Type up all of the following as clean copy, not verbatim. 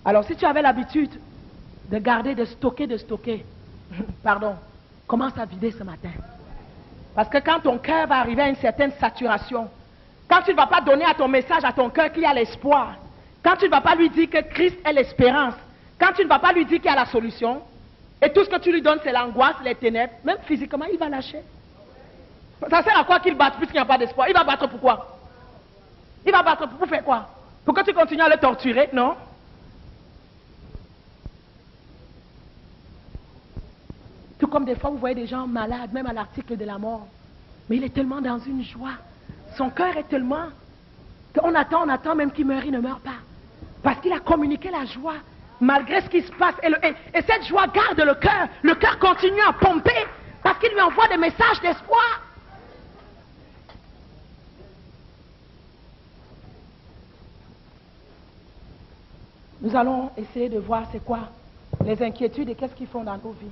Alors si tu avais l'habitude de garder, de stocker, pardon, commence à vider ce matin. Parce que quand ton cœur va arriver à une certaine saturation, quand tu ne vas pas donner à ton message, à ton cœur qu'il y a l'espoir, quand tu ne vas pas lui dire que Christ est l'espérance, quand tu ne vas pas lui dire qu'il y a la solution, et tout ce que tu lui donnes c'est l'angoisse, les ténèbres, même physiquement il va lâcher. Ça sert à quoi qu'il batte puisqu'il n'y a pas d'espoir? Il va battre pourquoi? Il va battre pour faire quoi? Pour que tu continues à le torturer? Non. Tout comme des fois vous voyez des gens malades, même à l'article de la mort. Mais il est tellement dans une joie. Son cœur est tellement qu'on attend même qu'il meure, il ne meurt pas. Parce qu'il a communiqué la joie, malgré ce qui se passe. Et cette joie garde le cœur. Le cœur continue à pomper, parce qu'il lui envoie des messages d'espoir. Nous allons essayer de voir c'est quoi les inquiétudes et qu'est-ce qu'ils font dans nos vies.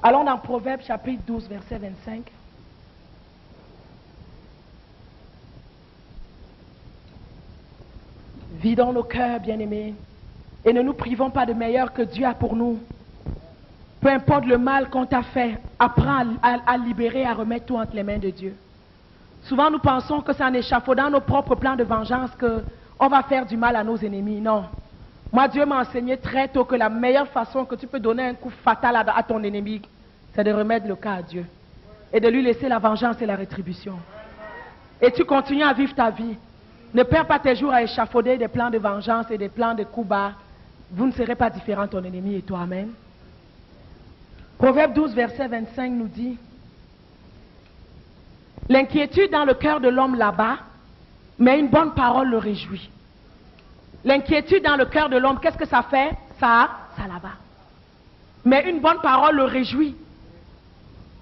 Allons dans Proverbes chapitre 12, verset 25. Vidons nos cœurs, bien-aimés, et ne nous privons pas de meilleur que Dieu a pour nous. Peu importe le mal qu'on t'a fait, apprends à libérer, à remettre tout entre les mains de Dieu. Souvent nous pensons que c'est en échafaudant nos propres plans de vengeance qu'on va faire du mal à nos ennemis. Non. Moi, Dieu m'a enseigné très tôt que la meilleure façon que tu peux donner un coup fatal à ton ennemi, c'est de remettre le cas à Dieu. Et de lui laisser la vengeance et la rétribution. Et tu continues à vivre ta vie. Ne perds pas tes jours à échafauder des plans de vengeance et des plans de coups bas. Vous ne serez pas différents, ton ennemi et toi. Amen. Proverbe 12, verset 25 nous dit: l'inquiétude dans le cœur de l'homme l'abat, mais une bonne parole le réjouit. L'inquiétude dans le cœur de l'homme, qu'est-ce que ça fait? Ça l'abat. Mais une bonne parole le réjouit.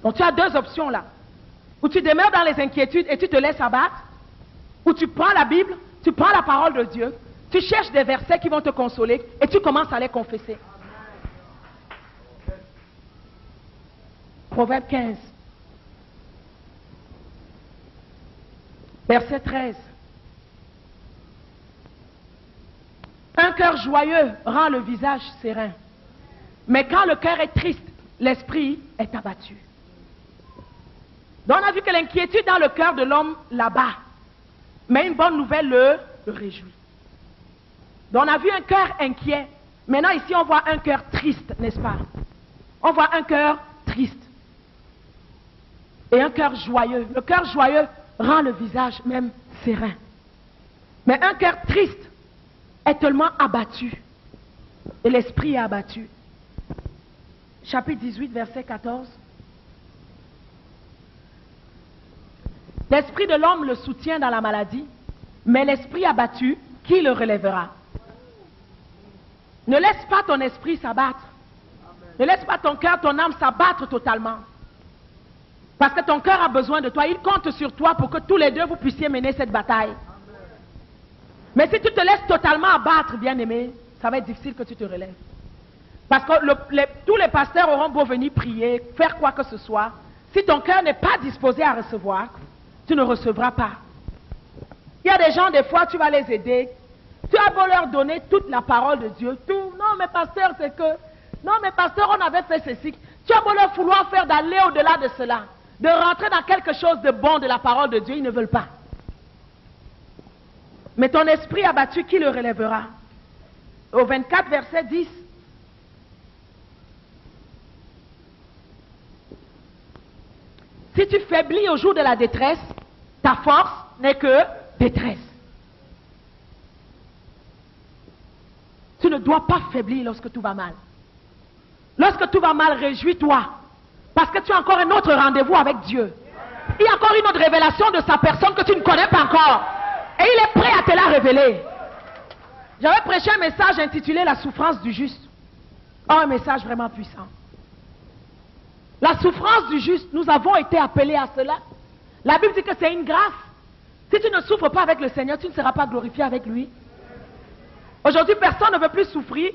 Donc tu as deux options là. Ou tu demeures dans les inquiétudes et tu te laisses abattre, ou tu prends la Bible, tu prends la parole de Dieu, tu cherches des versets qui vont te consoler et tu commences à les confesser. Proverbe 15, verset 13. Un cœur joyeux rend le visage serein. Mais quand le cœur est triste, l'esprit est abattu. Donc on a vu que l'inquiétude dans le cœur de l'homme l'abat. Mais une bonne nouvelle le réjouit. Donc on a vu un cœur inquiet. Maintenant ici on voit un cœur triste, n'est-ce pas? On voit un cœur triste. Et un cœur joyeux. Le cœur joyeux rend le visage même serein. Mais un cœur triste est tellement abattu. Et l'esprit est abattu. Chapitre 18, verset 14. L'esprit de l'homme le soutient dans la maladie, mais l'esprit abattu, qui le relèvera? Ne laisse pas ton esprit s'abattre. Ne laisse pas ton cœur, ton âme s'abattre totalement. Parce que ton cœur a besoin de toi. Il compte sur toi pour que tous les deux vous puissiez mener cette bataille. Mais si tu te laisses totalement abattre, bien-aimé, ça va être difficile que tu te relèves. Parce que tous les pasteurs auront beau venir prier, faire quoi que ce soit. Si ton cœur n'est pas disposé à recevoir, tu ne recevras pas. Il y a des gens, des fois, tu vas les aider. Tu as beau leur donner toute la parole de Dieu. Tout. Non, mais pasteur, c'est que... Non, mais pasteur, on avait fait ceci. Tu as beau leur vouloir faire d'aller au-delà de cela. De rentrer dans quelque chose de bon de la parole de Dieu, ils ne veulent pas. Mais ton esprit abattu, qui le relèvera? Au 24, verset 10. Si tu faiblis au jour de la détresse, ta force n'est que détresse. Tu ne dois pas faiblir lorsque tout va mal. Lorsque tout va mal, réjouis-toi. Parce que tu as encore un autre rendez-vous avec Dieu. Il y a encore une autre révélation de sa personne que tu ne connais pas encore. Et il est prêt à te la révéler. J'avais prêché un message intitulé « La souffrance du juste ». Oh, un message vraiment puissant. La souffrance du juste, nous avons été appelés à cela. La Bible dit que c'est une grâce. Si tu ne souffres pas avec le Seigneur, tu ne seras pas glorifié avec lui. Aujourd'hui, personne ne veut plus souffrir.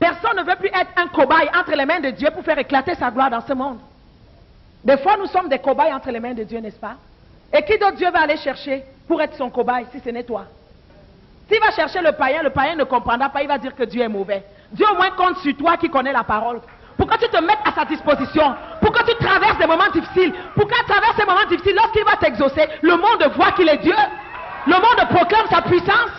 Personne ne veut plus être un cobaye entre les mains de Dieu pour faire éclater sa gloire dans ce monde. Des fois, nous sommes des cobayes entre les mains de Dieu, n'est-ce pas? Et qui d'autre Dieu va aller chercher pour être son cobaye si ce n'est toi? S'il va chercher le païen ne comprendra pas, il va dire que Dieu est mauvais. Dieu au moins compte sur toi qui connais la parole. Pour que tu te mettes à sa disposition, pour que tu traverses des moments difficiles, pour qu'à travers ces moments difficiles, lorsqu'il va t'exaucer, le monde voit qu'il est Dieu. Le monde proclame sa puissance.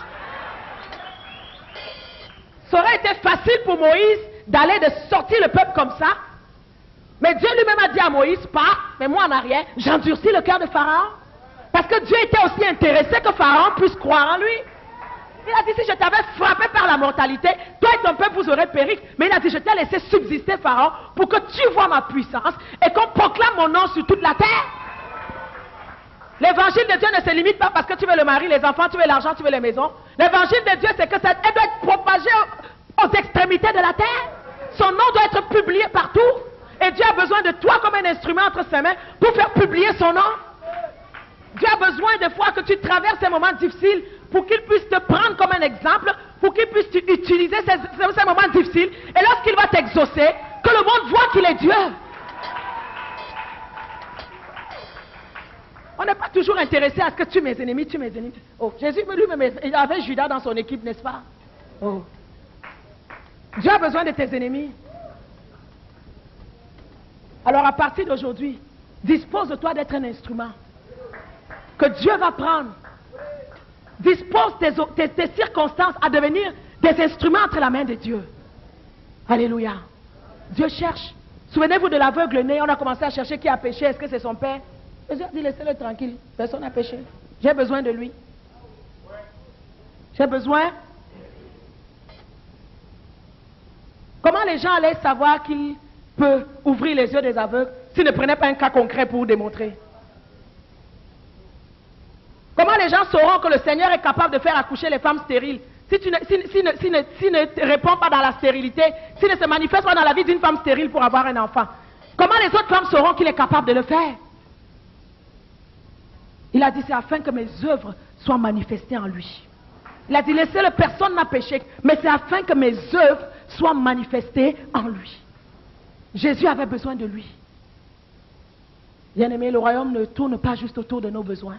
Ça aurait été facile pour Moïse d'aller de sortir le peuple comme ça. Mais Dieu lui-même a dit à Moïse, pars, mais moi en arrière, j'endurcis le cœur de Pharaon. Parce que Dieu était aussi intéressé que Pharaon puisse croire en lui. Il a dit, si je t'avais frappé par la mortalité, toi et ton peuple vous aurez péri. Mais il a dit, je t'ai laissé subsister Pharaon pour que tu vois ma puissance et qu'on proclame mon nom sur toute la terre. L'évangile de Dieu ne se limite pas parce que tu veux le mari, les enfants, tu veux l'argent, tu veux les maisons. L'évangile de Dieu, c'est que ça doit être propagé aux extrémités de la terre. Son nom doit être publié partout. Et Dieu a besoin de toi comme un instrument entre ses mains pour faire publier son nom. Dieu a besoin des fois que tu traverses ces moments difficiles pour qu'il puisse te prendre comme un exemple, pour qu'il puisse utiliser ces moments difficiles. Et lorsqu'il va t'exaucer, que le monde voit qu'il est Dieu. On n'est pas toujours intéressé à ce que tu mes ennemis, tu mes ennemis. Oh, Jésus lui-même, il avait Judas dans son équipe, n'est-ce pas? Oh. Dieu a besoin de tes ennemis. Alors à partir d'aujourd'hui, dispose de toi d'être un instrument que Dieu va prendre. Dispose tes circonstances à devenir des instruments entre la main de Dieu. Alléluia. Dieu cherche. Souvenez-vous de l'aveugle né, on a commencé à chercher qui a péché, est-ce que c'est son père? Jésus a dit, laissez-le tranquille, personne n'a péché. J'ai besoin de lui. J'ai besoin. Comment les gens allaient savoir qu'il peut ouvrir les yeux des aveugles s'ils ne prenaient pas un cas concret pour démontrer? Comment les gens sauront que le Seigneur est capable de faire accoucher les femmes stériles s'il ne répond pas dans la stérilité, s'il ne se manifeste pas dans la vie d'une femme stérile pour avoir un enfant? Comment les autres femmes sauront qu'il est capable de le faire? Il a dit, c'est afin que mes œuvres soient manifestées en lui. Il a dit, laissez-le, personne n'a péché, mais c'est afin que mes œuvres soient manifestées en lui. Jésus avait besoin de lui. Bien-aimé, le royaume ne tourne pas juste autour de nos besoins.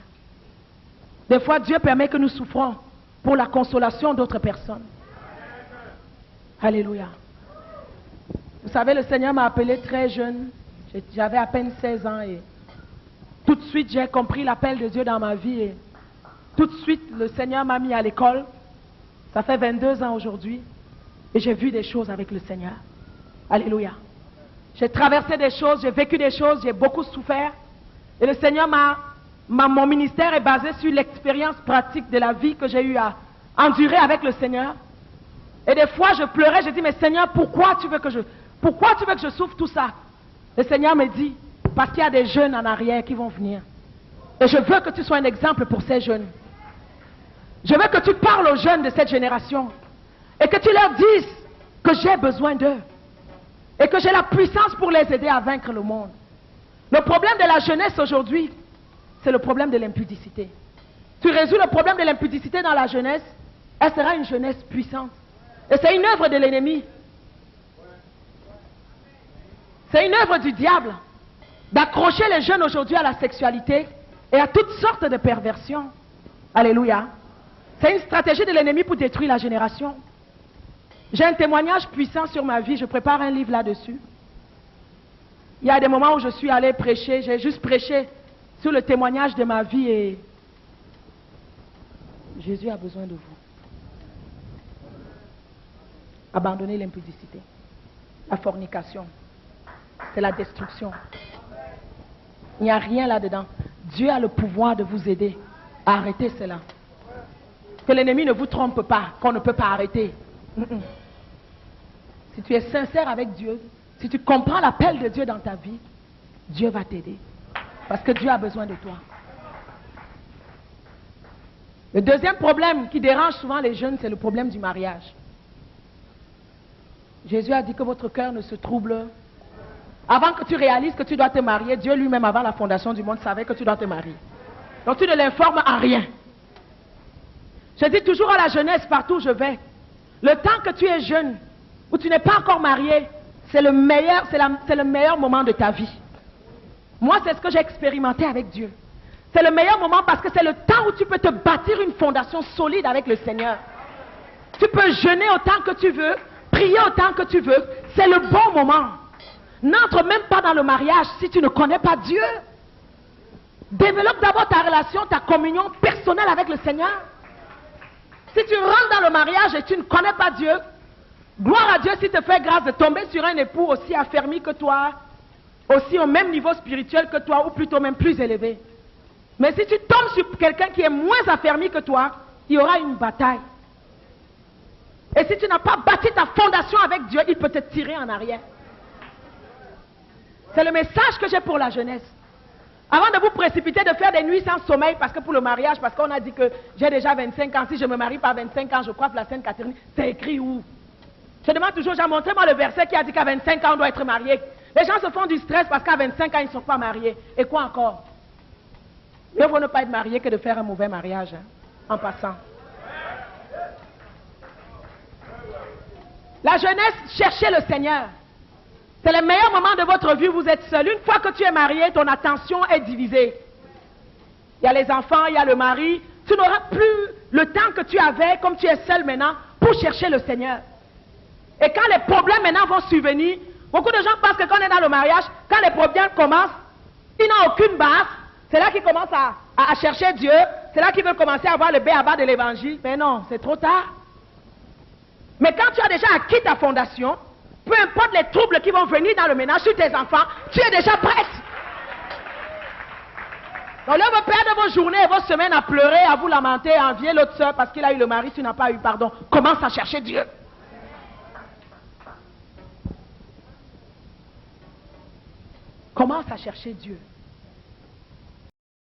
Des fois, Dieu permet que nous souffrons pour la consolation d'autres personnes. Alléluia. Vous savez, le Seigneur m'a appelé très jeune. J'avais à peine 16 ans et tout de suite, j'ai compris l'appel de Dieu dans ma vie. Et tout de suite, le Seigneur m'a mis à l'école. Ça fait 22 ans aujourd'hui. Et j'ai vu des choses avec le Seigneur. Alléluia. J'ai traversé des choses, j'ai vécu des choses, j'ai beaucoup souffert. Et le Seigneur mon ministère est basé sur l'expérience pratique de la vie que j'ai eu à endurer avec le Seigneur. Et des fois, je pleurais, je dis, mais Seigneur, pourquoi tu veux que je souffre tout ça? Le Seigneur me dit, parce qu'il y a des jeunes en arrière qui vont venir. Et je veux que tu sois un exemple pour ces jeunes. Je veux que tu parles aux jeunes de cette génération. Et que tu leur dises que j'ai besoin d'eux. Et que j'ai la puissance pour les aider à vaincre le monde. Le problème de la jeunesse aujourd'hui, c'est le problème de l'impudicité. Tu résous le problème de l'impudicité dans la jeunesse, elle sera une jeunesse puissante. Et c'est une œuvre de l'ennemi. C'est une œuvre du diable d'accrocher les jeunes aujourd'hui à la sexualité et à toutes sortes de perversions. Alléluia. C'est une stratégie de l'ennemi pour détruire la génération. J'ai un témoignage puissant sur ma vie, je prépare un livre là-dessus. Il y a des moments où je suis allé prêcher, j'ai juste prêché sur le témoignage de ma vie et Jésus a besoin de vous. Abandonnez l'impudicité, la fornication, c'est la destruction. Il n'y a rien là-dedans. Dieu a le pouvoir de vous aider à arrêter cela. Que l'ennemi ne vous trompe pas, qu'on ne peut pas arrêter. Si tu es sincère avec Dieu, si tu comprends l'appel de Dieu dans ta vie, Dieu va t'aider. Parce que Dieu a besoin de toi. Le deuxième problème qui dérange souvent les jeunes, c'est le problème du mariage. Jésus a dit que votre cœur ne se trouble. Avant que tu réalises que tu dois te marier, Dieu lui-même, avant la fondation du monde, savait que tu dois te marier. Donc tu ne l'informes en rien. Je dis toujours à la jeunesse, partout où je vais, le temps que tu es jeune, où tu n'es pas encore marié, c'est le meilleur moment de ta vie. Moi, c'est ce que j'ai expérimenté avec Dieu. C'est le meilleur moment parce que c'est le temps où tu peux te bâtir une fondation solide avec le Seigneur. Tu peux jeûner autant que tu veux, prier autant que tu veux. C'est le bon moment. N'entre même pas dans le mariage si tu ne connais pas Dieu. Développe d'abord ta relation, ta communion personnelle avec le Seigneur. Si tu rentres dans le mariage et tu ne connais pas Dieu, gloire à Dieu s'il te fait grâce de tomber sur un époux aussi affermi que toi, aussi au même niveau spirituel que toi, ou plutôt même plus élevé. Mais si tu tombes sur quelqu'un qui est moins affermi que toi, il y aura une bataille. Et si tu n'as pas bâti ta fondation avec Dieu, il peut te tirer en arrière. C'est le message que j'ai pour la jeunesse. Avant de vous précipiter de faire des nuits sans sommeil, parce que pour le mariage, parce qu'on a dit que j'ai déjà 25 ans, si je me marie par 25 ans, je crois que la Sainte Catherine, c'est écrit où? Je demande toujours, montrez-moi le verset qui a dit qu'à 25 ans, on doit être marié. Les gens se font du stress parce qu'à 25 ans, ils ne sont pas mariés. Et quoi encore? Mieux vaut ne pas être marié que de faire un mauvais mariage, hein, en passant. La jeunesse, cherchez le Seigneur. C'est le meilleur moment de votre vie, vous êtes seul. Une fois que tu es marié, ton attention est divisée. Il y a les enfants, il y a le mari. Tu n'auras plus le temps que tu avais, comme tu es seul maintenant, pour chercher le Seigneur. Et quand les problèmes maintenant vont survenir, beaucoup de gens pensent que quand on est dans le mariage, quand les problèmes commencent, ils n'ont aucune base. C'est là qu'ils commencent à chercher Dieu. C'est là qu'ils veulent commencer à avoir le b.a.-ba de l'évangile. Mais non, c'est trop tard. Mais quand tu as déjà acquis ta fondation, peu importe les troubles qui vont venir dans le ménage sur tes enfants, tu es déjà prête. Donc là, vous perdez vos journées et vos semaines à pleurer, à vous lamenter, à envier l'autre soeur parce qu'il a eu le mari, tu n'as pas eu, pardon. Commence à chercher Dieu. Commence à chercher Dieu.